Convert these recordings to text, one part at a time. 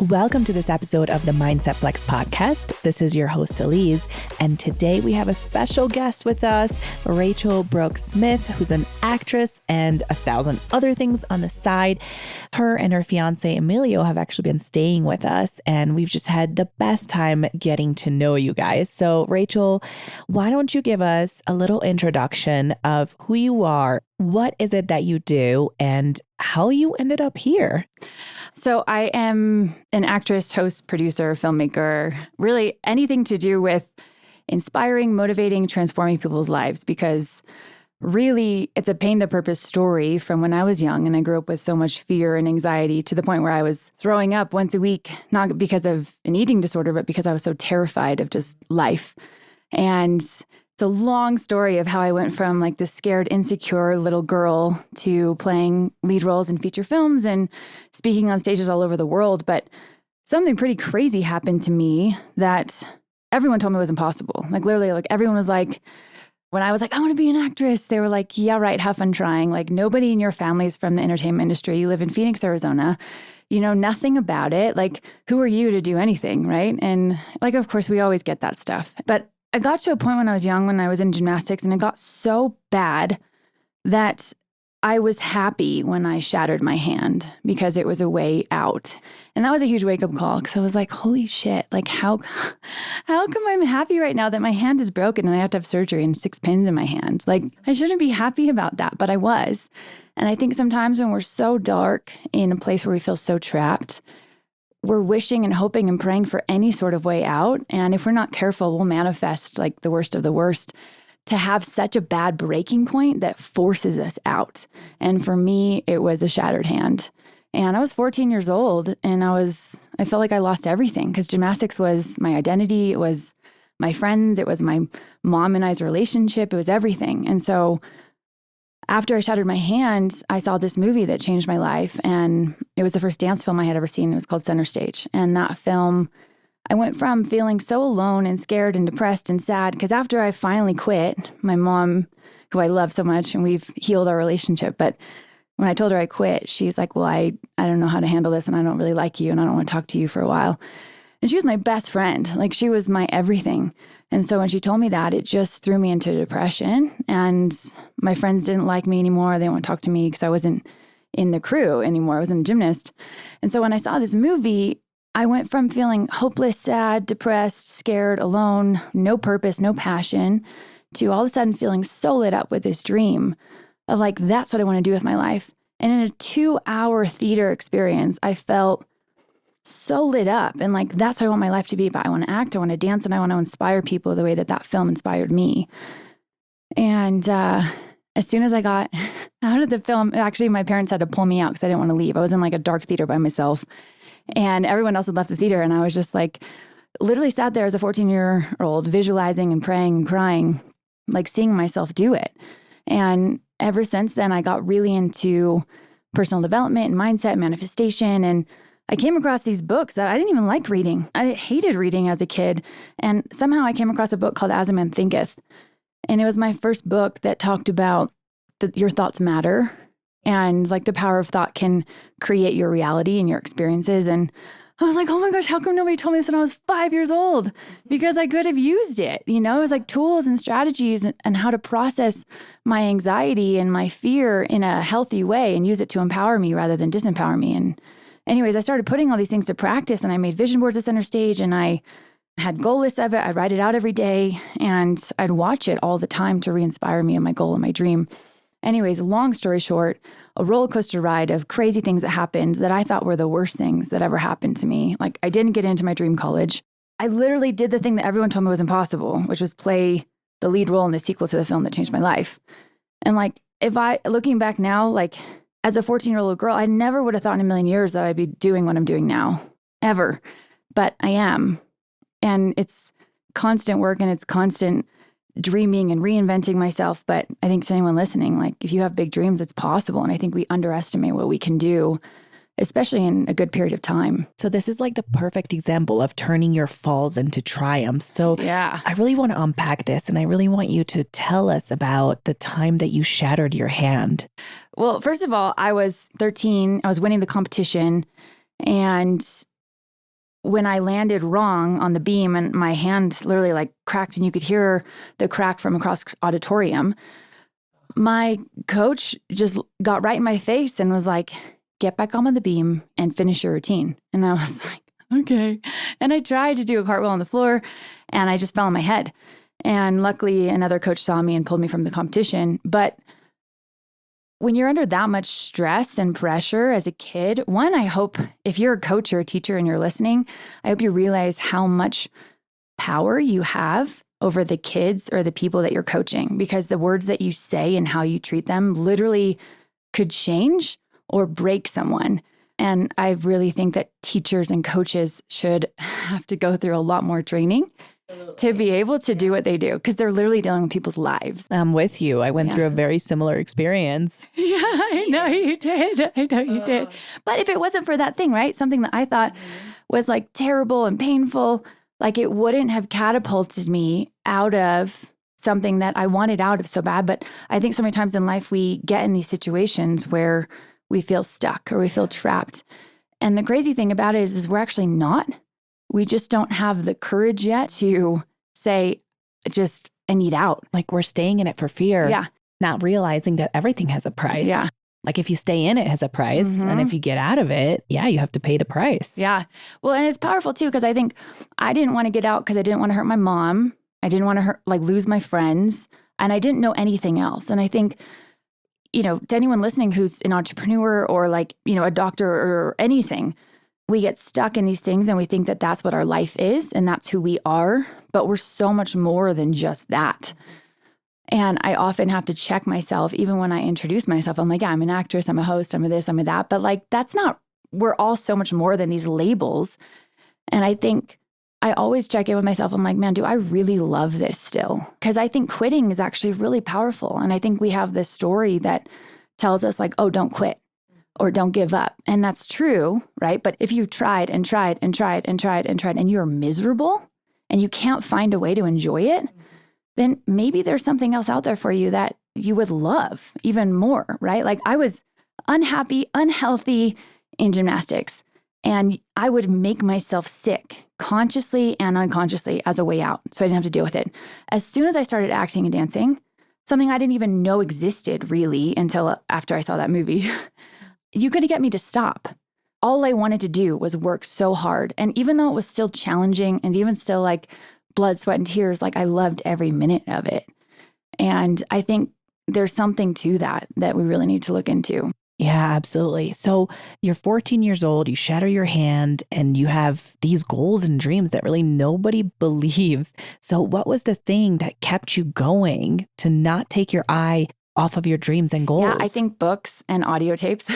Welcome to this episode of the Mindset Flex podcast. This is your host, Elise, and today we have a special guest with us, Rachel Brooke Smith, who's an actress and 1,000 other things on the side. Her and her fiance, Emilio, have actually been staying with us, and we've just had the best time getting to know you guys. So, Rachel, why don't you give us a little introduction of who you are, what is it that you do, and how you ended up here? So I am an actress, host, producer, filmmaker, really anything to do with inspiring, motivating, transforming people's lives, because really it's a pain to purpose story from when I was young and I grew up with so much fear and anxiety to the point where I was throwing up once a week, not because of an eating disorder, but because I was so terrified of just life. And it's a long story of how I went from like this scared, insecure little girl to playing lead roles in feature films and speaking on stages all over the world. But something pretty crazy happened to me that everyone told me was impossible. Like literally, like everyone was like, when I was like, I want to be an actress, they were like, yeah, right, have fun trying. Like nobody in your family is from the entertainment industry. You live in Phoenix, Arizona. You know nothing about it. Like, who are you to do anything, right? And like, of course, we always get that stuff. But I got to a point when I was young, when I was in gymnastics, and it got so bad that I was happy when I shattered my hand because it was a way out. And that was a huge wake-up call because I was like, holy shit, like how come I'm happy right now that my hand is broken and I have to have surgery and 6 pins in my hand? Like, I shouldn't be happy about that, but I was. And I think sometimes when we're so dark in a place where we feel so trapped, we're wishing and hoping and praying for any sort of way out. And if we're not careful, we'll manifest like the worst of the worst to have such a bad breaking point that forces us out. And for me, it was a shattered hand. And I was 14 years old and I felt like I lost everything because gymnastics was my identity. It was my friends. It was my mom and I's relationship. It was everything. And so after I shattered my hand, I saw this movie that changed my life. And it was the first dance film I had ever seen. It was called Center Stage. And that film, I went from feeling so alone and scared and depressed and sad because after I finally quit, my mom, who I love so much, and we've healed our relationship, but when I told her I quit, she's like, well, I don't know how to handle this and I don't really like you and I don't want to talk to you for a while. And she was my best friend. Like she was my everything. And so when she told me that, it just threw me into depression. And my friends didn't like me anymore. They didn't want to talk to me because I wasn't in the crew anymore. I wasn't a gymnast. And so when I saw this movie, I went from feeling hopeless, sad, depressed, scared, alone, no purpose, no passion, to all of a sudden feeling so lit up with this dream of like, that's what I want to do with my life. And in a 2-hour theater experience, I felt so lit up and like, that's what I want my life to be about. I want to act, I want to dance, and I want to inspire people the way that that film inspired me. And as soon as I got out of the film, actually my parents had to pull me out because I didn't want to leave. I was in like a dark theater by myself and everyone else had left the theater. And I was just like, literally sat there as a 14-year-old visualizing and praying and crying, like seeing myself do it. And ever since then, I got really into personal development and mindset, manifestation, and I came across these books that I didn't even like reading. I hated reading as a kid. And somehow I came across a book called As a Man Thinketh. And it was my first book that talked about that your thoughts matter and like the power of thought can create your reality and your experiences. And I was like, oh my gosh, how come nobody told me this when I was 5 years old? Because I could have used it. You know, it was like tools and strategies and how to process my anxiety and my fear in a healthy way and use it to empower me rather than disempower me. And anyways, I started putting all these things to practice and I made vision boards at Center Stage and I had goal lists of it. I'd write it out every day and I'd watch it all the time to re-inspire me in my goal and my dream. Anyways, long story short, a roller coaster ride of crazy things that happened that I thought were the worst things that ever happened to me. Like I didn't get into my dream college. I literally did the thing that everyone told me was impossible, which was play the lead role in the sequel to the film that changed my life. And like, looking back now, like as a 14-year-old girl, I never would have thought in a million years that I'd be doing what I'm doing now, ever. But I am. And it's constant work and it's constant dreaming and reinventing myself. But I think to anyone listening, like if you have big dreams, it's possible. And I think we underestimate what we can do, especially in a good period of time. So this is like the perfect example of turning your falls into triumphs. So yeah, I really want to unpack this and I really want you to tell us about the time that you shattered your hand. Well, first of all, I was 13. I was winning the competition and when I landed wrong on the beam and my hand literally like cracked and you could hear the crack from across auditorium, my coach just got right in my face and was like, get back on the beam and finish your routine. And I was like, okay. And I tried to do a cartwheel on the floor and I just fell on my head. And luckily another coach saw me and pulled me from the competition. But when you're under that much stress and pressure as a kid, one, I hope if you're a coach or a teacher and you're listening, I hope you realize how much power you have over the kids or the people that you're coaching, because the words that you say and how you treat them literally could change or break someone. And I really think that teachers and coaches should have to go through a lot more training to be able to do what they do, because they're literally dealing with people's lives. I'm with you. I went through a very similar experience. Yeah, I know you did. I know you did. But if it wasn't for that thing, right? Something that I thought was like terrible and painful, like it wouldn't have catapulted me out of something that I wanted out of so bad. But I think so many times in life we get in these situations where we feel stuck or we feel trapped. And the crazy thing about it is we're actually not. We just don't have the courage yet to say, I need out. Like we're staying in it for fear. Yeah. Not realizing that everything has a price. Yeah. Like if you stay in it, it has a price. And if you get out of it, you have to pay the price. Yeah. Well, and it's powerful too, because I think I didn't want to get out because I didn't want to hurt my mom. I didn't want to lose my friends. And I didn't know anything else. And I think, to anyone listening who's an entrepreneur or a doctor or anything, we get stuck in these things and we think that that's what our life is and that's who we are, but we're so much more than just that. And I often have to check myself, even when I introduce myself, I'm like, yeah, I'm an actress, I'm a host, I'm a this, I'm a that, but that's not, we're all so much more than these labels. And I think I always check in with myself. I'm like, man, do I really love this still? Because I think quitting is actually really powerful. And I think we have this story that tells us oh, don't quit. Or don't give up. And that's true, right? But if you've tried and tried and tried and tried and tried and you're miserable and you can't find a way to enjoy it, then maybe there's something else out there for you that you would love even more, right? I was unhappy, unhealthy in gymnastics, and I would make myself sick consciously and unconsciously as a way out. So I didn't have to deal with it. As soon as I started acting and dancing, something I didn't even know existed really until after I saw that movie, you couldn't get me to stop. All I wanted to do was work so hard. And even though it was still challenging and even still blood, sweat, and tears, I loved every minute of it. And I think there's something to that we really need to look into. Yeah, absolutely. So you're 14 years old, you shatter your hand, and you have these goals and dreams that really nobody believes. So what was the thing that kept you going to not take your eye off of your dreams and goals? Yeah, I think books and audio tapes.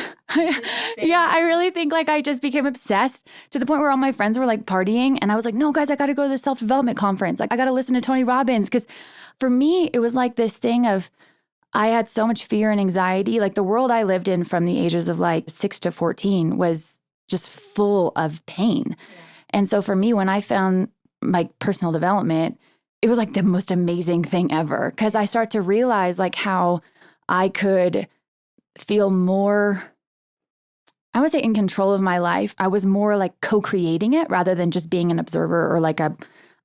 Yeah, I really think I just became obsessed to the point where all my friends were partying. And I was like, no, guys, I got to go to the self-development conference. I got to listen to Tony Robbins. Because for me, it was this thing of, I had so much fear and anxiety. The world I lived in from the ages of 6 to 14 was just full of pain. Yeah. And so for me, when I found personal development, it was the most amazing thing ever, because I start to realize how I could feel more, I would say, in control of my life. I was more co-creating it rather than just being an observer or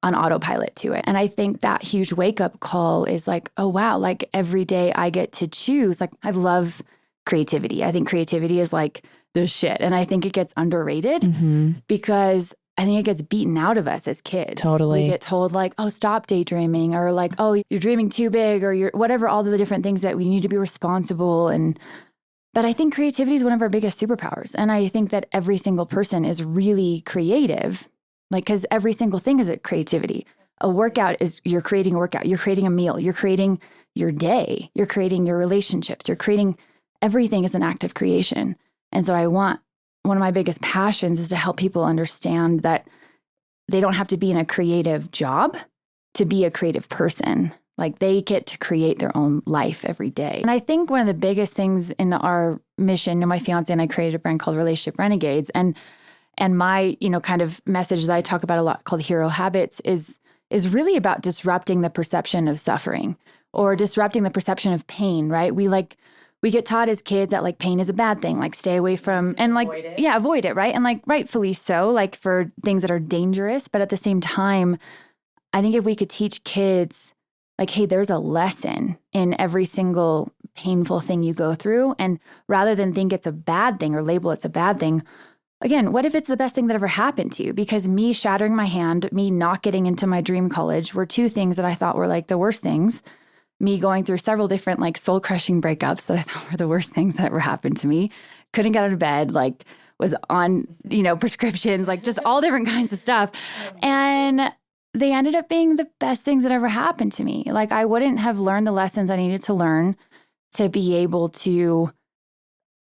on autopilot to it. And I think that huge wake up call is oh, wow, every day I get to choose. I love creativity. I think creativity is the shit. And I think it gets underrated because I think it gets beaten out of us as kids. Totally. We get told oh, stop daydreaming, or oh, you're dreaming too big, or you're whatever, all of the different things that we need to be responsible. But I think creativity is one of our biggest superpowers. And I think that every single person is really creative, because every single thing is a creativity. A workout is, you're creating a workout, you're creating a meal, you're creating your day, you're creating your relationships, you're creating, everything is an act of creation. And so one of my biggest passions is to help people understand that they don't have to be in a creative job to be a creative person. They get to create their own life every day. And I think one of the biggest things in our mission, my fiance and I created a brand called Relationship Renegades. And my, kind of message that I talk about a lot called Hero Habits is really about disrupting the perception of suffering or disrupting the perception of pain, right? we get taught as kids that like pain is a bad thing, like stay away from, and like, avoid it, right? And like rightfully so, like for things that are dangerous. But at the same time, I think if we could teach kids like, hey, there's a lesson in every single painful thing you go through. And rather than think it's a bad thing or label it's a bad thing, again, what if it's the best thing that ever happened to you? Because me shattering my hand, me not getting into my dream college were two things that I thought were like the worst things. Me going through several different like soul crushing breakups that I thought were the worst things that ever happened to me. Couldn't get out of bed, like was on, prescriptions, like just all different kinds of stuff. And they ended up being the best things that ever happened to me. Like I wouldn't have learned the lessons I needed to learn to be able to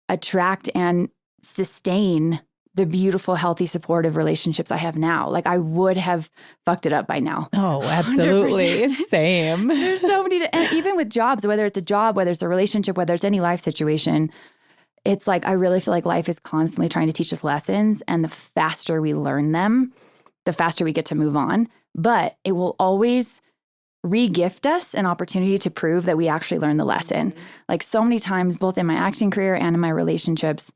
attract and sustain the beautiful, healthy, supportive relationships I have now. Like I would have fucked it up by now. Oh, absolutely. 100%. Same. There's so many, and even with jobs, whether it's a job, whether it's a relationship, whether it's any life situation, it's like, I really feel like life is constantly trying to teach us lessons. And the faster we learn them, the faster we get to move on. But it will always re-gift us an opportunity to prove that we actually learned the lesson. Like so many times, both in my acting career and in my relationships,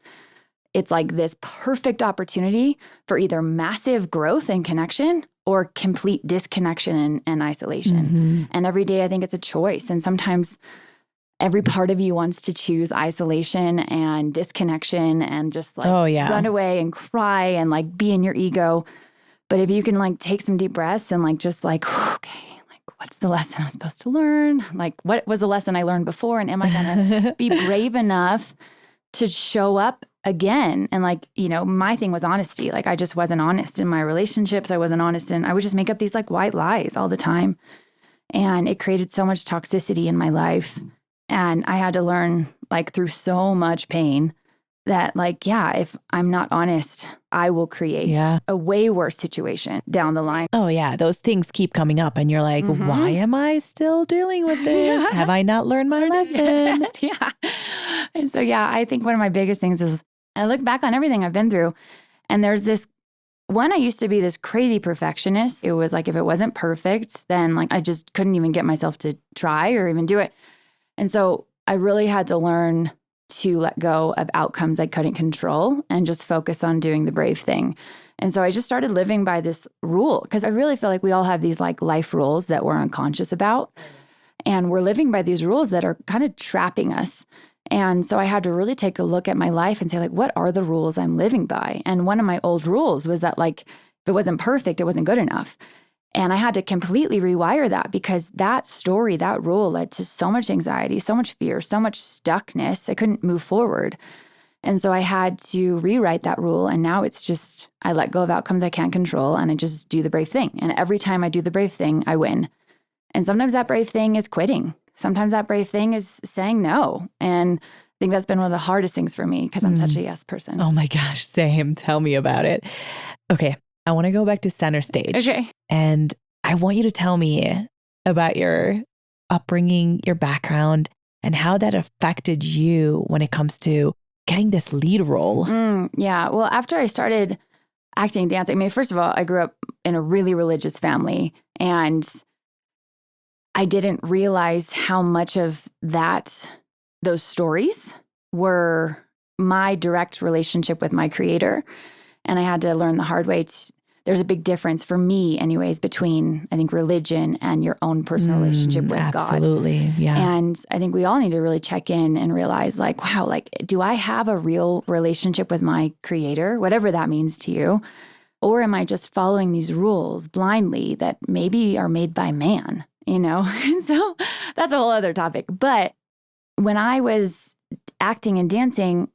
it's like this perfect opportunity for either massive growth and connection or complete disconnection and isolation. Mm-hmm. And every day I think it's a choice. And sometimes every part of you wants to choose isolation and disconnection and just like run away and cry and like be in your ego. But if you can like take some deep breaths and like just like, okay, like what's the lesson I'm supposed to learn? Like what was the lesson I learned before? And am I gonna be brave enough to show up again? And like, my thing was honesty. Like I just wasn't honest in my relationships. I wasn't honest I would just make up these like white lies all the time. And it created so much toxicity in my life. And I had to learn like through so much pain that like, if I'm not honest, I will create a way worse situation down the line. Oh yeah. Those things keep coming up and you're like, why am I still dealing with this? Have I not learned my lesson? Yeah. And so, I think one of my biggest things is I look back on everything I've been through and there's this one, I used to be this crazy perfectionist. It was like, if it wasn't perfect, then like, I just couldn't even get myself to try or even do it. And so I really had to learn to let go of outcomes I couldn't control and just focus on doing the brave thing. And so I just started living by this rule because I really feel like we all have these like life rules that we're unconscious about. And we're living by these rules that are kind of trapping us. And so I had to really take a look at my life and say like, what are the rules I'm living by? And one of my old rules was that like, if it wasn't perfect, it wasn't good enough. And I had to completely rewire that because that story, that rule led to so much anxiety, so much fear, so much stuckness. I couldn't move forward. And so I had to rewrite that rule. And now it's just, I let go of outcomes I can't control and I just do the brave thing. And every time I do the brave thing, I win. And sometimes that brave thing is quitting. Sometimes that brave thing is saying no. And I think that's been one of the hardest things for me because I'm such a yes person. Oh my gosh, same. Tell me about it. Okay. I want to go back to center stage. Okay. And I want you to tell me about your upbringing, your background, and how that affected you when it comes to getting this lead role. Yeah. Well, after I started acting, dancing, I mean, first of all, I grew up in a really religious family and I didn't realize how much of those stories were my direct relationship with my creator. And I had to learn the hard way. There's a big difference for me anyways between, I think, religion and your own personal relationship with God. Absolutely, yeah. And I think we all need to really check in and realize like, wow, like, do I have a real relationship with my creator, whatever that means to you? Or am I just following these rules blindly that maybe are made by man, And so that's a whole other topic. But when I was acting and dancing,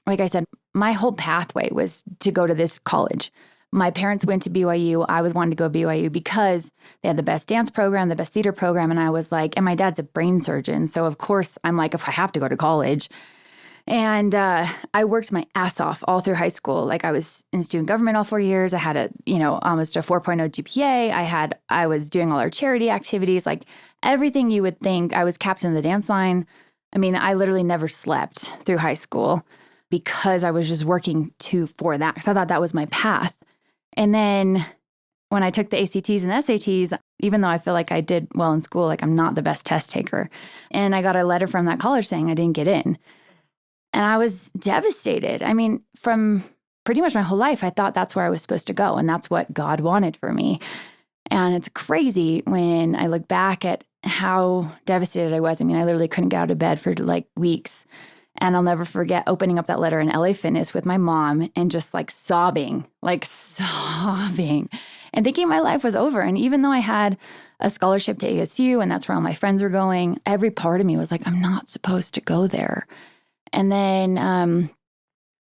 like I said, my whole pathway was to go to this college. My parents went to BYU. I was wanting to go to BYU because they had the best dance program, the best theater program. And I was like, and my dad's a brain surgeon. So of course I'm like, if I have to go to college. And I worked my ass off all through high school. Like I was in student government all 4 years. I had almost a 4.0 GPA. I was doing all our charity activities, like everything you would think. I was captain of the dance line. I mean, I literally never slept through high school because I was just working for that. Because I thought that was my path. And then when I took the ACTs and SATs, even though I feel like I did well in school, like I'm not the best test taker. And I got a letter from that college saying I didn't get in. And I was devastated. I mean, from pretty much my whole life, I thought that's where I was supposed to go. And that's what God wanted for me. And it's crazy when I look back at how devastated I was. I mean, I literally couldn't get out of bed for like weeks. And I'll never forget opening up that letter in LA Fitness with my mom and just like sobbing and thinking my life was over. And even though I had a scholarship to ASU and that's where all my friends were going, every part of me was like, I'm not supposed to go there. And then a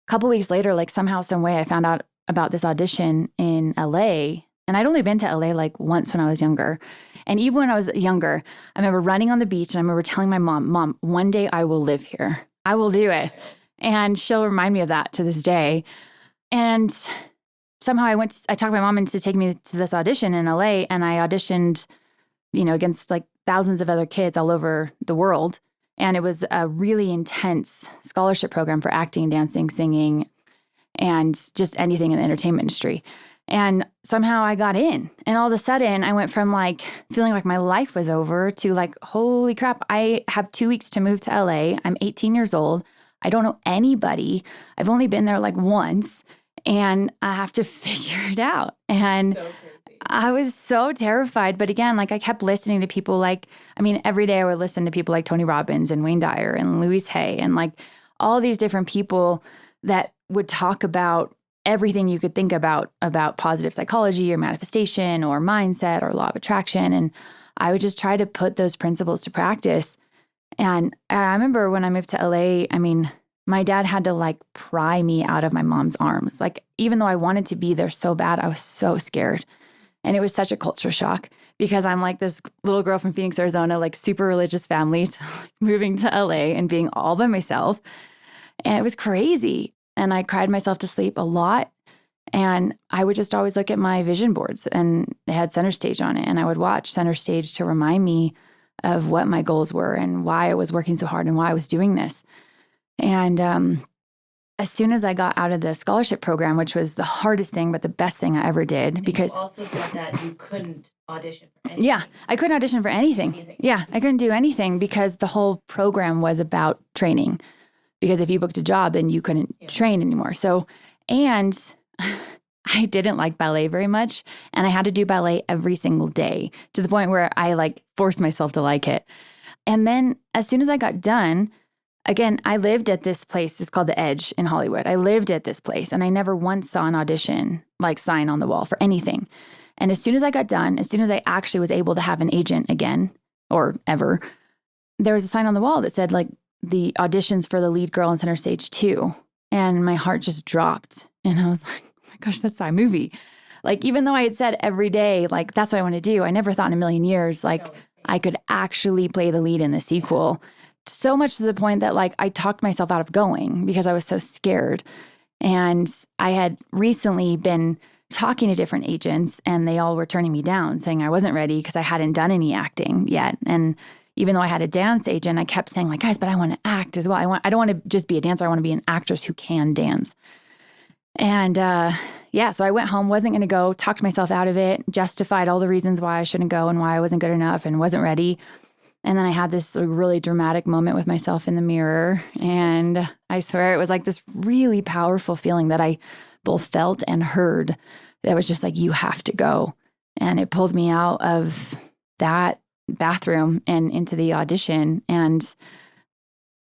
couple weeks later, like somehow, some way, I found out about this audition in LA. And I'd only been to LA like once when I was younger. And even when I was younger, I remember running on the beach and I remember telling my mom, one day I will live here. I will do it. And she'll remind me of that to this day. And somehow I talked my mom into taking me to this audition in LA, and I auditioned, against like thousands of other kids all over the world. And it was a really intense scholarship program for acting, dancing, singing, and just anything in the entertainment industry. And somehow I got in. And all of a sudden I went from like feeling like my life was over to like, holy crap, I have 2 weeks to move to LA. I'm 18 years old. I don't know anybody. I've only been there like once and I have to figure it out. And so I was so terrified. But again, like I kept listening to people every day I would listen to people like Tony Robbins and Wayne Dyer and Louise Hay and like all these different people that would talk about everything you could think about positive psychology or manifestation or mindset or law of attraction. And I would just try to put those principles to practice. And I remember when I moved to LA, I mean, my dad had to like pry me out of my mom's arms. Like, even though I wanted to be there so bad, I was so scared. And it was such a culture shock because I'm like this little girl from Phoenix, Arizona, like super religious family, to like moving to LA and being all by myself. And it was crazy. And I cried myself to sleep a lot. And I would just always look at my vision boards and they had Center Stage on it. And I would watch Center Stage to remind me of what my goals were and why I was working so hard and why I was doing this. And as soon as I got out of the scholarship program, which was the hardest thing, but the best thing I ever did, because you also said that you couldn't audition for anything. Yeah, I couldn't audition for anything. Yeah, I couldn't do anything because the whole program was about training. Because if you booked a job, then you couldn't train anymore. So, and I didn't like ballet very much. And I had to do ballet every single day to the point where I like forced myself to like it. And then as soon as I got done, again, I lived at this place. It's called The Edge in Hollywood. I lived at this place and I never once saw an audition like sign on the wall for anything. And as soon as I got done, as soon as I actually was able to have an agent again or ever, there was a sign on the wall that said like, the auditions for the lead girl in Center Stage 2. And my heart just dropped. And I was like, oh my gosh, that's my movie. Like, even though I had said every day, like, that's what I want to do, I never thought in a million years, like, I could actually play the lead in the sequel. So much to the point that, like, I talked myself out of going because I was so scared. And I had recently been talking to different agents, and they all were turning me down, saying I wasn't ready because I hadn't done any acting yet. And even though I had a dance agent, I kept saying like, guys, but I want to act as well. I don't want to just be a dancer. I want to be an actress who can dance. And so I went home, wasn't going to go, talked myself out of it, justified all the reasons why I shouldn't go and why I wasn't good enough and wasn't ready. And then I had this really dramatic moment with myself in the mirror. And I swear it was like this really powerful feeling that I both felt and heard that was just like, you have to go. And it pulled me out of that bathroom and into the audition. And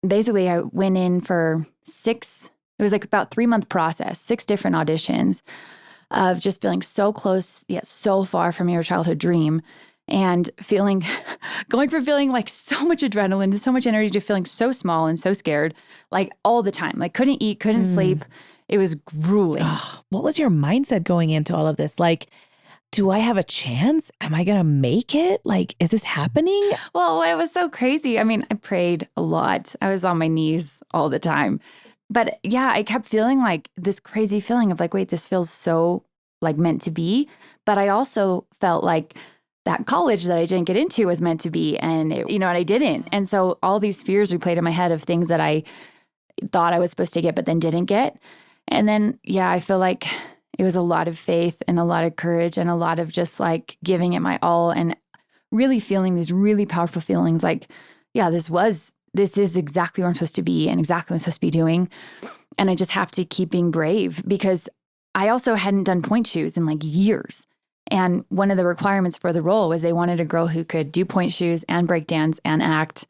basically I went in for it was like about 3-month process, 6 different auditions of just feeling so close yet so far from your childhood dream, and going from feeling like so much adrenaline to so much energy to feeling so small and so scared, like all the time, like couldn't eat, couldn't sleep. It was grueling. What was your mindset going into all of this? Like, do I have a chance? Am I going to make it? Like, is this happening? Well, it was so crazy. I mean, I prayed a lot. I was on my knees all the time. But yeah, I kept feeling like this crazy feeling of like, wait, this feels so like meant to be. But I also felt like that college that I didn't get into was meant to be. And, and I didn't. And so all these fears replayed in my head of things that I thought I was supposed to get, but then didn't get. And then, I feel like It was a lot of faith and a lot of courage and a lot of just like giving it my all and really feeling these really powerful feelings like, yeah, this is exactly where I'm supposed to be and exactly what I'm supposed to be doing. And I just have to keep being brave because I also hadn't done point shoes in like years. And one of the requirements for the role was they wanted a girl who could do point shoes and break dance and act.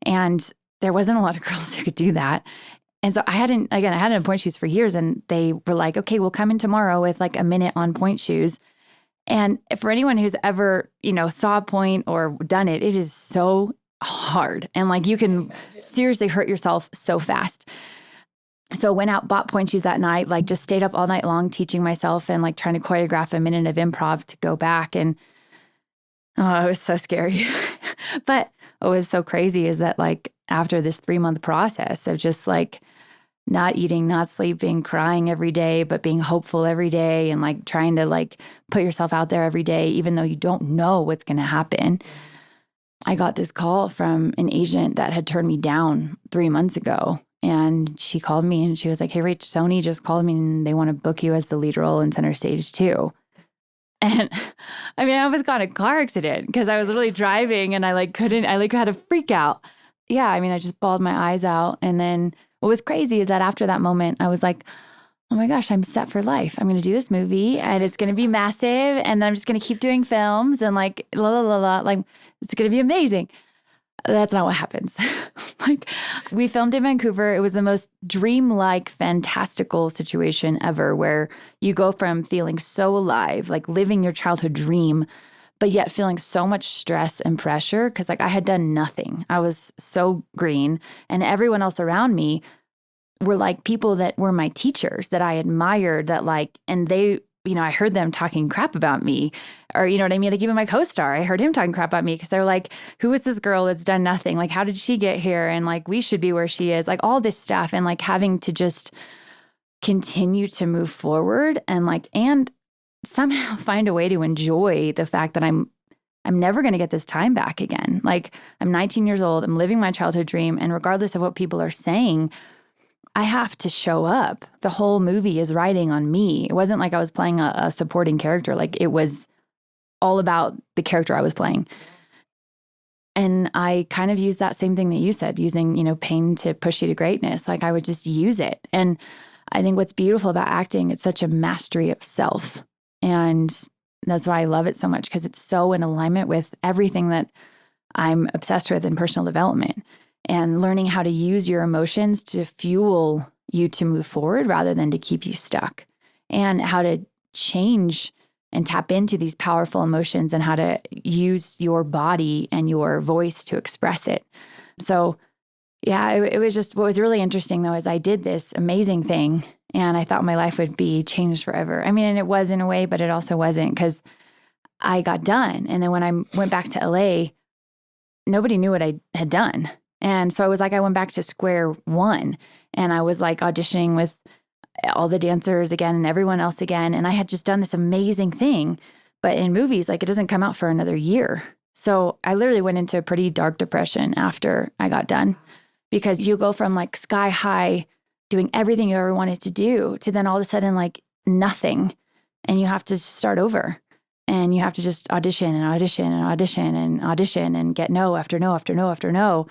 And there wasn't a lot of girls who could do that. And so I hadn't done point shoes for years. And they were like, okay, we'll come in tomorrow with like a minute on point shoes. And for anyone who's ever, saw a point or done it, it is so hard. And like you can seriously hurt yourself so fast. So went out, bought point shoes that night, like just stayed up all night long teaching myself and like trying to choreograph a minute of improv to go back. And it was so scary. But what was so crazy is that like after this 3-month process of just like not eating, not sleeping, crying every day, but being hopeful every day and like trying to like put yourself out there every day, even though you don't know what's going to happen. I got this call from an agent that had turned me down 3 months ago. And she called me and she was like, hey, Rach, Sony just called me and they want to book you as the lead role in Center Stage 2. And I mean, I almost got in a car accident because I was literally driving and I had a freak out. Yeah, I mean, I just bawled my eyes out. And then what was crazy is that after that moment, I was like, oh my gosh, I'm set for life. I'm going to do this movie and it's going to be massive. And then I'm just going to keep doing films and like, like it's going to be amazing. That's not what happens. Like we filmed in Vancouver. It was the most dreamlike, fantastical situation ever where you go from feeling so alive, like living your childhood dream, but yet feeling so much stress and pressure because like I had done nothing. I was so green and everyone else around me were like people that were my teachers that I admired that like, and they, I heard them talking crap about me or, you know what I mean? Like even my co-star, I heard him talking crap about me because they were like, who is this girl that's done nothing? Like, how did she get here? And like, we should be where she is, like all this stuff. And like having to just continue to move forward and like, and somehow find a way to enjoy the fact that I'm never going to get this time back again. Like I'm 19 years old, I'm living my childhood dream. And regardless of what people are saying, I have to show up. The whole movie is riding on me. It wasn't like I was playing a supporting character. Like it was all about the character I was playing. And I kind of used that same thing that you said, using, pain to push you to greatness. Like I would just use it. And I think what's beautiful about acting, it's such a mastery of self. And that's why I love it so much because it's so in alignment with everything that I'm obsessed with in personal development. And learning how to use your emotions to fuel you to move forward rather than to keep you stuck. And how to change and tap into these powerful emotions and how to use your body and your voice to express it. So yeah, it was just, what was really interesting though is I did this amazing thing and I thought my life would be changed forever. I mean, and it was in a way, but it also wasn't because I got done. And then when I went back to LA, nobody knew what I had done. And so I was like, I went back to square one and I was like auditioning with all the dancers again and everyone else again. And I had just done this amazing thing. But in movies, like it doesn't come out for another year. So I literally went into a pretty dark depression after I got done because you go from like sky high doing everything you ever wanted to do to then all of a sudden like nothing. And you have to start over. And you have to just audition and audition and audition and audition and get no after no after no after no.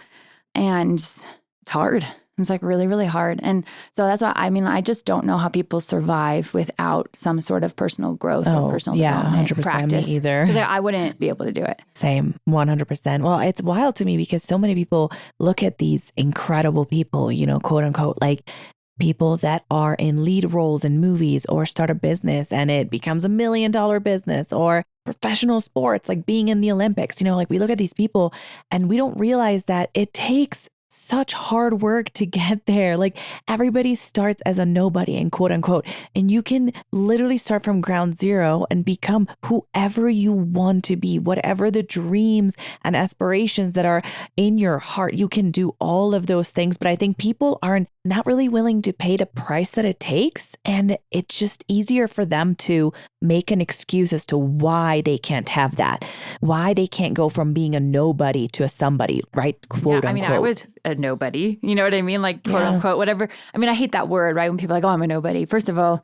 And it's hard. It's like really, really hard. And so that's why, I just don't know how people survive without some sort of personal growth or personal development 100% practice. me either. Because I wouldn't be able to do it. Same, 100%. Well, it's wild to me because so many people look at these incredible people, quote unquote, like people that are in lead roles in movies or start a business and it becomes $1 million business or professional sports, like being in the Olympics, like we look at these people and we don't realize that it takes such hard work to get there. Like everybody starts as a nobody and quote unquote, and you can literally start from ground zero and become whoever you want to be, whatever the dreams and aspirations that are in your heart. You can do all of those things. But I think people are not really willing to pay the price that it takes. And it's just easier for them to make an excuse as to why they can't have that, why they can't go from being a nobody to a somebody, right? Quote unquote. I was a nobody, you know what I mean? Like quote unquote, whatever. I mean, I hate that word, right? When people are like, oh, I'm a nobody. First of all,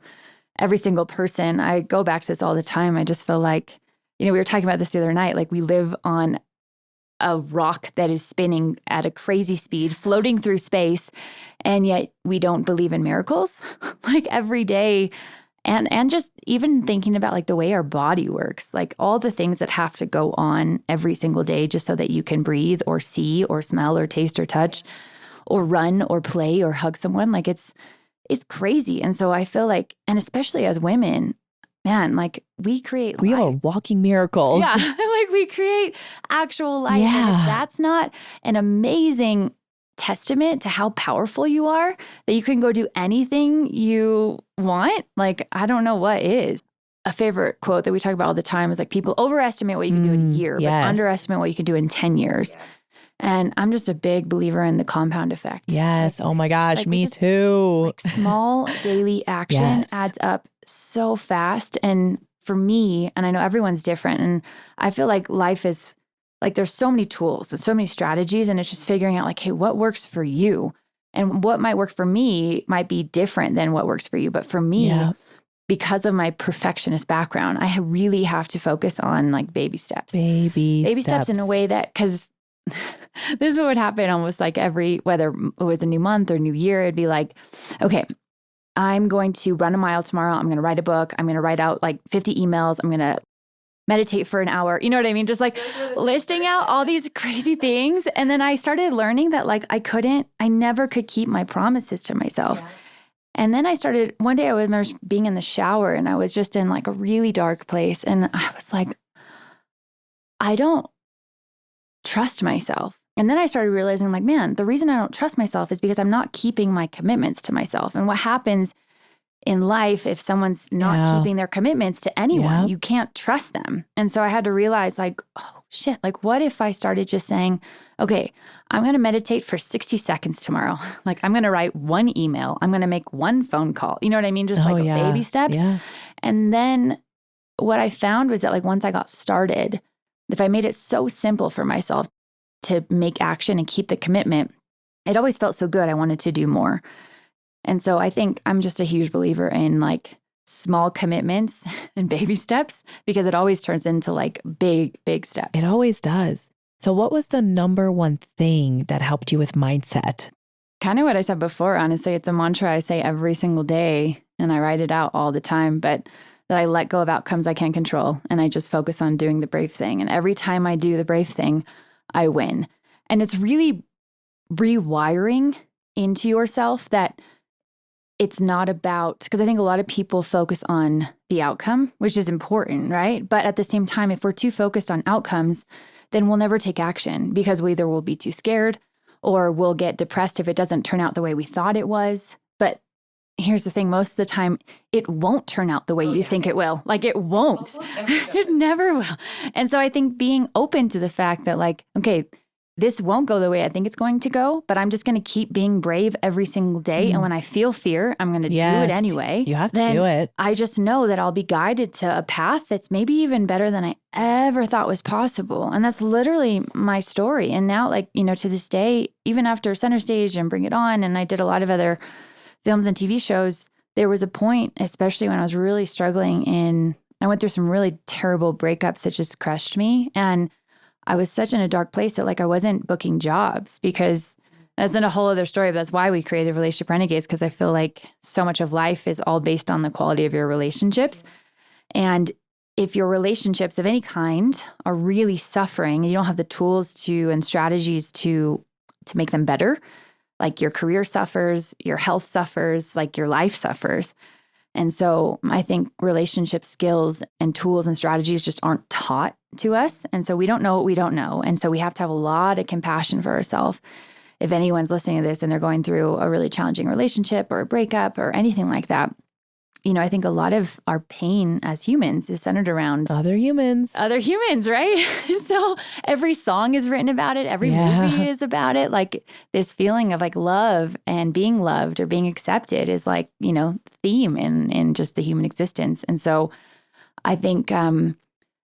every single person, I go back to this all the time. I just feel like, we were talking about this the other night, like we live on a rock that is spinning at a crazy speed, floating through space, and yet we don't believe in miracles like every day. And just even thinking about like the way our body works, like all the things that have to go on every single day just so that you can breathe or see or smell or taste or touch or run or play or hug someone, like it's crazy. And so I feel like, and especially as women, man, like we create We life. are walking miracles. Yeah, like we create actual life. Yeah. And if that's not an amazing testament to how powerful you are, that you can go do anything you want, like I don't know what is. A favorite quote that we talk about all the time is like, people overestimate what you can do in a year, but underestimate what you can do in 10 years. Yes. And I'm just a big believer in the compound effect. Yes. Like, oh my gosh, me too. Like small daily action adds up so fast. And for me, and I know everyone's different, and I feel like life is like there's so many tools and so many strategies, and it's just figuring out like, hey, what works for you? And what might work for me might be different than what works for you. But for me, because of my perfectionist background, I really have to focus on like baby steps. Baby steps in a way that, because this is what would happen almost like whether it was a new month or new year, it'd be like, okay, I'm going to run a mile tomorrow. I'm going to write a book. I'm going to write out like 50 emails. I'm going to meditate for an hour. You know what I mean? Just like listing out all these crazy things. And then I started learning that like I never could keep my promises to myself. Yeah. And then I started, one day I remember being in the shower and I was just in like a really dark place. And I was like, I don't trust myself. And then I started realizing like, man, the reason I don't trust myself is because I'm not keeping my commitments to myself. And what happens in life, if someone's not keeping their commitments to anyone, you can't trust them. And so I had to realize like, oh shit, like what if I started just saying, okay, I'm going to meditate for 60 seconds tomorrow. Like I'm going to write one email. I'm going to make one phone call. You know what I mean? Just baby steps. Yeah. And then what I found was that like once I got started, if I made it so simple for myself to make action and keep the commitment, it always felt so good. I wanted to do more. And so I think I'm just a huge believer in like small commitments and baby steps, because it always turns into like big, big steps. It always does. So what was the number one thing that helped you with mindset? Kind of what I said before, honestly. It's a mantra I say every single day and I write it out all the time, but that I let go of outcomes I can't control and I just focus on doing the brave thing. And every time I do the brave thing, I win. And it's really rewiring into yourself that it's not about, because I think a lot of people focus on the outcome, which is important, right? But at the same time, if we're too focused on outcomes, then we'll never take action because we either will be too scared or we'll get depressed if it doesn't turn out the way we thought it was. But here's the thing, most of the time, it won't turn out the way you think it will. Like it won't. It never will. And so I think being open to the fact that like, okay, this won't go the way I think it's going to go, but I'm just going to keep being brave every single day. And when I feel fear, I'm going to do it anyway. You have to do it. I just know that I'll be guided to a path that's maybe even better than I ever thought was possible. And that's literally my story. And now, like, you know, to this day, even after Center Stage and Bring It On, and I did a lot of other films and TV shows, there was a point, especially when I was really struggling I went through some really terrible breakups that just crushed me. And I was such in a dark place that like I wasn't booking jobs, because that's in a whole other story. But that's why we created Relationship Renegades, because I feel like so much of life is all based on the quality of your relationships. And if your relationships of any kind are really suffering, you don't have the tools and strategies to make them better, like your career suffers, your health suffers, like your life suffers. And so I think relationship skills and tools and strategies just aren't taught to us. And so we don't know what we don't know. And so we have to have a lot of compassion for ourselves. If anyone's listening to this and they're going through a really challenging relationship or a breakup or anything like that, you know, I think a lot of our pain as humans is centered around other humans, right? So every song is written about it. Every movie is about it. Like this feeling of like love and being loved or being accepted is like, you know, theme in just the human existence. And so I think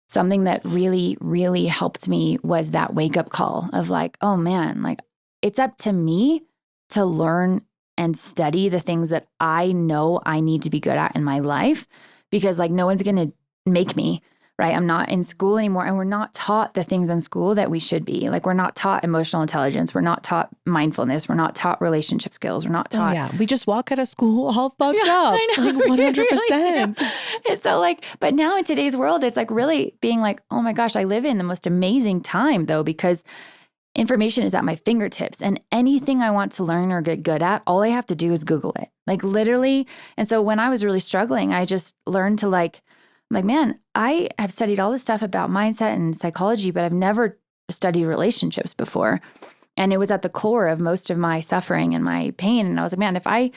something that really, really helped me was that wake up call of like, oh man, like it's up to me to learn and study the things that I know I need to be good at in my life, because like no one's going to make me, right? I'm not in school anymore, and we're not taught the things in school that we should be. Like we're not taught emotional intelligence. We're not taught mindfulness. We're not taught relationship skills. We're not taught. Oh, yeah. We just walk out of school all fucked up. I know, like 100%. Really. And so like, but now in today's world, it's like really being like, oh my gosh, I live in the most amazing time though, because information is at my fingertips, and anything I want to learn or get good at, all I have to do is Google it, like literally. And so when I was really struggling, I just learned to like, man, I have studied all this stuff about mindset and psychology, but I've never studied relationships before. And it was at the core of most of my suffering and my pain. And I was like, man, if I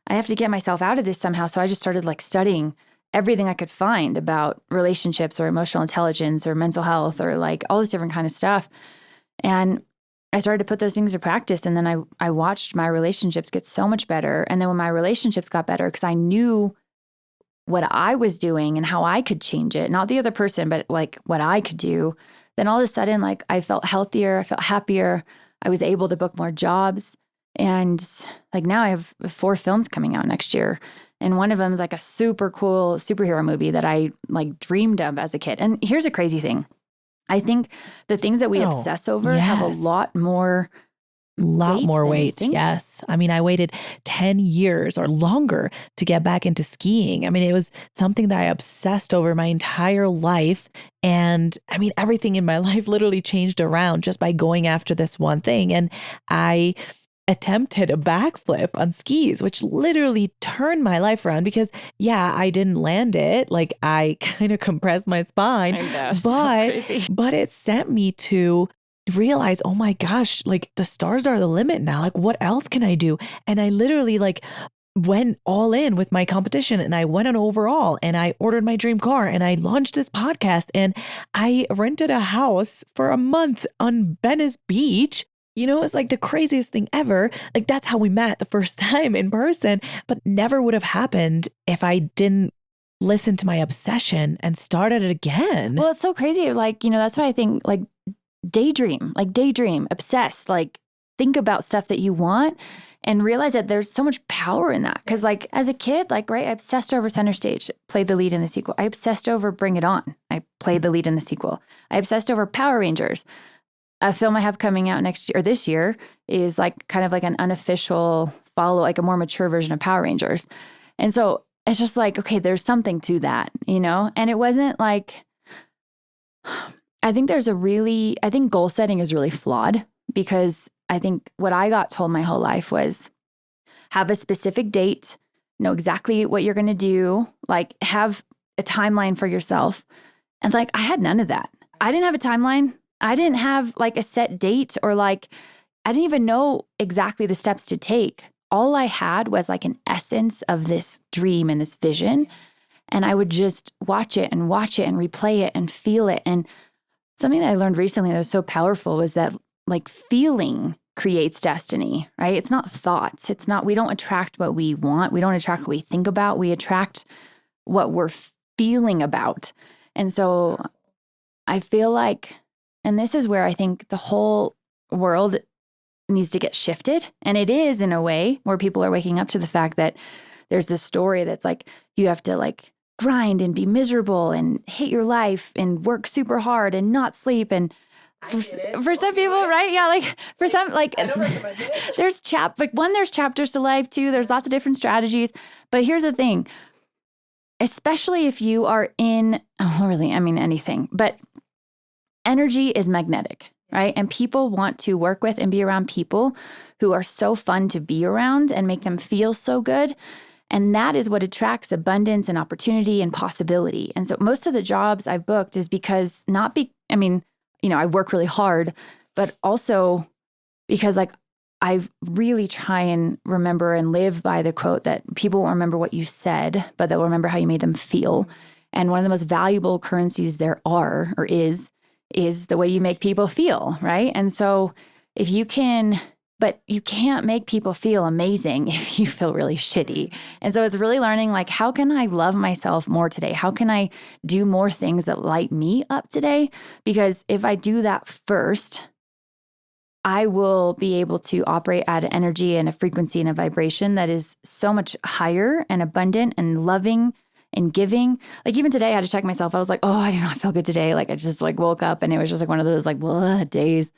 have to get myself out of this somehow. So I just started like studying everything I could find about relationships or emotional intelligence or mental health or like all this different kind of stuff. And I started to put those things to practice. And then I watched my relationships get so much better. And then when my relationships got better, because I knew what I was doing and how I could change it, not the other person, but like what I could do, then all of a sudden, like I felt healthier, I felt happier. I was able to book more jobs. And like now I have 4 films coming out next year. And one of them is like a super cool superhero movie that I like dreamed of as a kid. And here's a crazy thing. I think the things that we obsess over have a lot more weight. Yes. I mean, I waited 10 years or longer to get back into skiing. I mean, it was something that I obsessed over my entire life. And I mean, everything in my life literally changed around just by going after this one thing. And I attempted a backflip on skis, which literally turned my life around because, yeah, I didn't land it. Like I kind of compressed my spine, but it sent me to realize, oh my gosh, like the stars are the limit now. Like what else can I do? And I literally like went all in with my competition, and I went on overall, and I ordered my dream car, and I launched this podcast, and I rented a house for a month on Venice Beach. You know, it's like the craziest thing ever. Like that's how we met the first time in person, but never would have happened if I didn't listen to my obsession and started it again. Well, it's so crazy. Like, you know, that's why I think like daydream, obsess, like think about stuff that you want and realize that there's so much power in that. Cause like as a kid, like, right, I obsessed over Center Stage, played the lead in the sequel. I obsessed over Bring It On. I played the lead in the sequel. I obsessed over Power Rangers. A film I have coming out next year or this year is like kind of like an unofficial follow, like a more mature version of Power Rangers. And so it's just like, okay, there's something to that, you know? And it wasn't like, I think goal setting is really flawed, because I think what I got told my whole life was have a specific date, know exactly what you're going to do, like have a timeline for yourself. And like, I had none of that. I didn't have a timeline. I didn't have like a set date, or like, I didn't even know exactly the steps to take. All I had was like an essence of this dream and this vision. And I would just watch it and replay it and feel it. And something that I learned recently that was so powerful was that like feeling creates destiny, right? It's not thoughts. We don't attract what we want. We don't attract what we think about. We attract what we're feeling about. And so I feel like, and this is where I think the whole world needs to get shifted. And it is in a way where people are waking up to the fact that there's this story that's like, you have to like grind and be miserable and hate your life and work super hard and not sleep. And for some people, right? Yeah. Like for some, like there's chapters to life too. There's lots of different strategies. But here's the thing, especially if you are in, anything, but energy is magnetic, right? And people want to work with and be around people who are so fun to be around and make them feel so good. And that is what attracts abundance and opportunity and possibility. And so most of the jobs I've booked is because I work really hard, but also because like I really try and remember and live by the quote that people won't remember what you said, but they'll remember how you made them feel. And one of the most valuable currencies there are or is the way you make people feel, right? And so if you can, but you can't make people feel amazing if you feel really shitty. And so it's really learning like, how can I love myself more today? How can I do more things that light me up today? Because if I do that first, I will be able to operate at an energy and a frequency and a vibration that is so much higher and abundant and loving and giving. Like even today I had to check myself. I was like, oh, I do not feel good today. Like I just like woke up and it was just like one of those like blah days.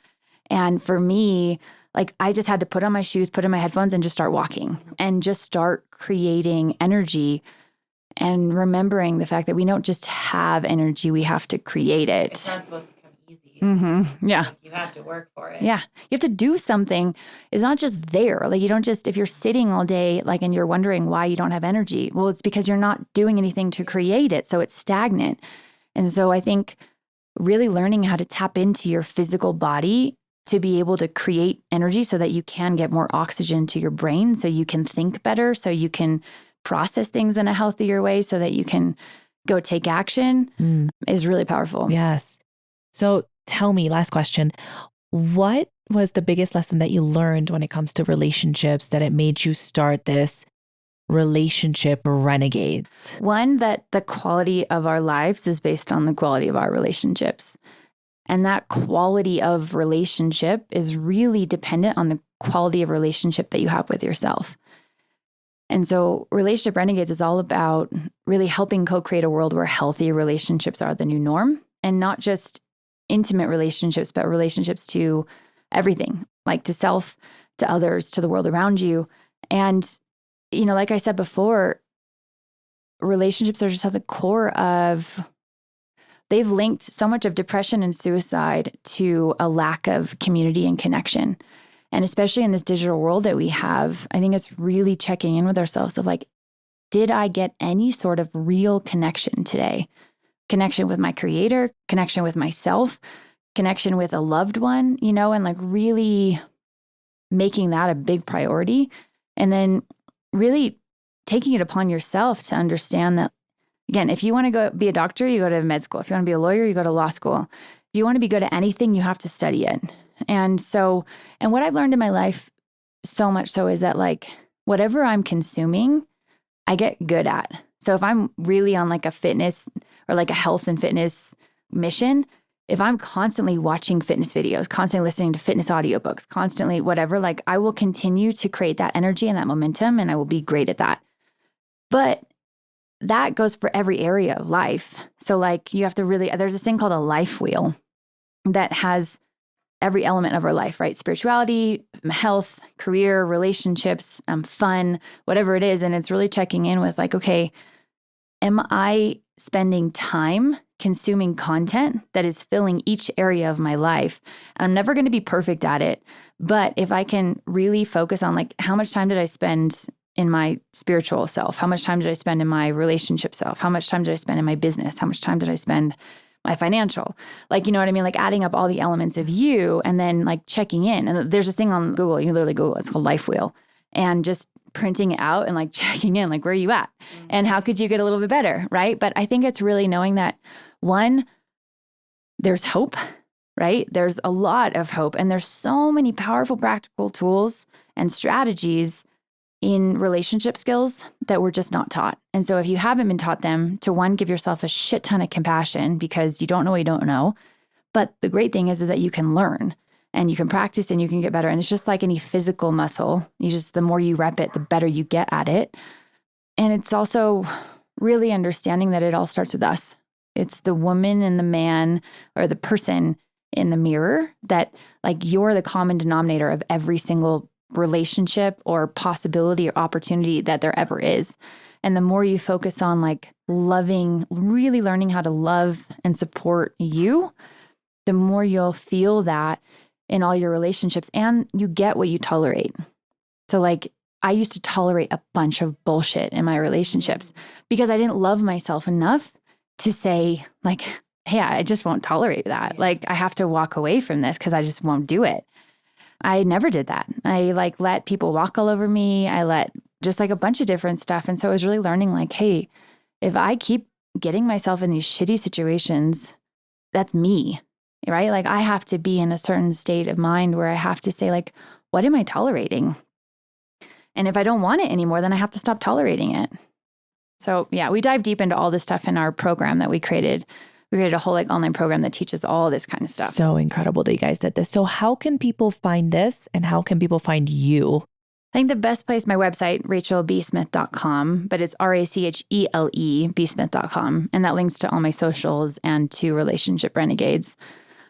And for me, like I just had to put on my shoes, put in my headphones and just start walking and just start creating energy and remembering the fact that we don't just have energy, we have to create it. It's not supposed to come easy. Mm-hmm. Yeah. Like you have to work for it. Yeah. You have to do something. It's not just there. Like you don't just, if you're sitting all day, like, and you're wondering why you don't have energy, well, it's because you're not doing anything to create it. So it's stagnant. And so I think really learning how to tap into your physical body to be able to create energy so that you can get more oxygen to your brain, so you can think better, so you can process things in a healthier way, so that you can go take action is really powerful. Yes. So tell me, last question, what was the biggest lesson that you learned when it comes to relationships that it made you start this relationship renegades? One, that the quality of our lives is based on the quality of our relationships. And that quality of relationship is really dependent on the quality of relationship that you have with yourself. And so Relationship Renegades is all about really helping co-create a world where healthy relationships are the new norm, and not just intimate relationships, but relationships to everything, like to self, to others, to the world around you. And, you know, like I said before, relationships are just at the core of, they've linked so much of depression and suicide to a lack of community and connection. And especially in this digital world that we have, I think it's really checking in with ourselves of like, did I get any sort of real connection today? Connection with my creator, connection with myself, connection with a loved one, you know, and like really making that a big priority. And then really taking it upon yourself to understand that, again, if you want to go be a doctor, you go to med school. If you want to be a lawyer, you go to law school. If you want to be good at anything, you have to study it. And so, and what I've learned in my life so much so is that like, whatever I'm consuming, I get good at. So if I'm really on like a fitness or like a health and fitness mission, if I'm constantly watching fitness videos, constantly listening to fitness audiobooks, constantly whatever, like I will continue to create that energy and that momentum, and I will be great at that. But that goes for every area of life. So like you have to really, there's this thing called a life wheel that has every element of our life, right? Spirituality, health, career, relationships, fun, whatever it is. And it's really checking in with like, okay, am I spending time consuming content that is filling each area of my life? And I'm never going to be perfect at it. But if I can really focus on like, how much time did I spend in my spiritual self? How much time did I spend in my relationship self? How much time did I spend in my business? How much time did I spend my financial? Like, you know what I mean? Like adding up all the elements of you and then like checking in. And there's this thing on Google, you literally Google, it's called Life Wheel, and just printing it out and like checking in, like where are you at? And how could you get a little bit better, right? But I think it's really knowing that one, there's hope, right? There's a lot of hope, and there's so many powerful practical tools and strategies in relationship skills that we're just not taught. And so if you haven't been taught them, to one, give yourself a shit ton of compassion, because you don't know what you don't know. But the great thing is that you can learn and you can practice and you can get better. And it's just like any physical muscle. The more you rep it, the better you get at it. And it's also really understanding that it all starts with us. It's the woman and the man, or the person in the mirror, that like you're the common denominator of every single relationship or possibility or opportunity that there ever is. And the more you focus on like loving, really learning how to love and support you, the more you'll feel that in all your relationships, and you get what you tolerate. So like I used to tolerate a bunch of bullshit in my relationships because I didn't love myself enough to say like, hey, I just won't tolerate that. Like I have to walk away from this because I just won't do it. I never did that. I like let people walk all over me. I let just like a bunch of different stuff. And so I was really learning like, hey, if I keep getting myself in these shitty situations, that's me, right? Like I have to be in a certain state of mind where I have to say like, what am I tolerating? And if I don't want it anymore, then I have to stop tolerating it. So yeah, we dive deep into all this stuff in our program that we created. we created a whole online program that teaches all this kind of stuff. So incredible that you guys did this. So how can people find this and how can people find you? I think the best place, my website, rachelbsmith.com, but it's RACHELE, bsmith.com. And that links to all my socials and to Relationship Renegades.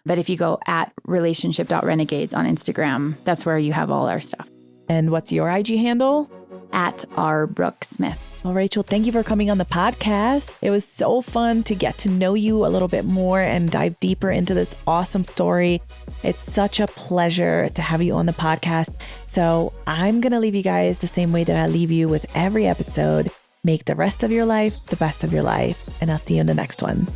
But if you go at relationship.renegades on Instagram, that's where you have all our stuff. And what's your IG handle? At R. Brooke Smith. Well, Rachel, thank you for coming on the podcast. It was so fun to get to know you a little bit more and dive deeper into this awesome story. It's such a pleasure to have you on the podcast. So I'm going to leave you guys the same way that I leave you with every episode. Make the rest of your life the best of your life. And I'll see you in the next one.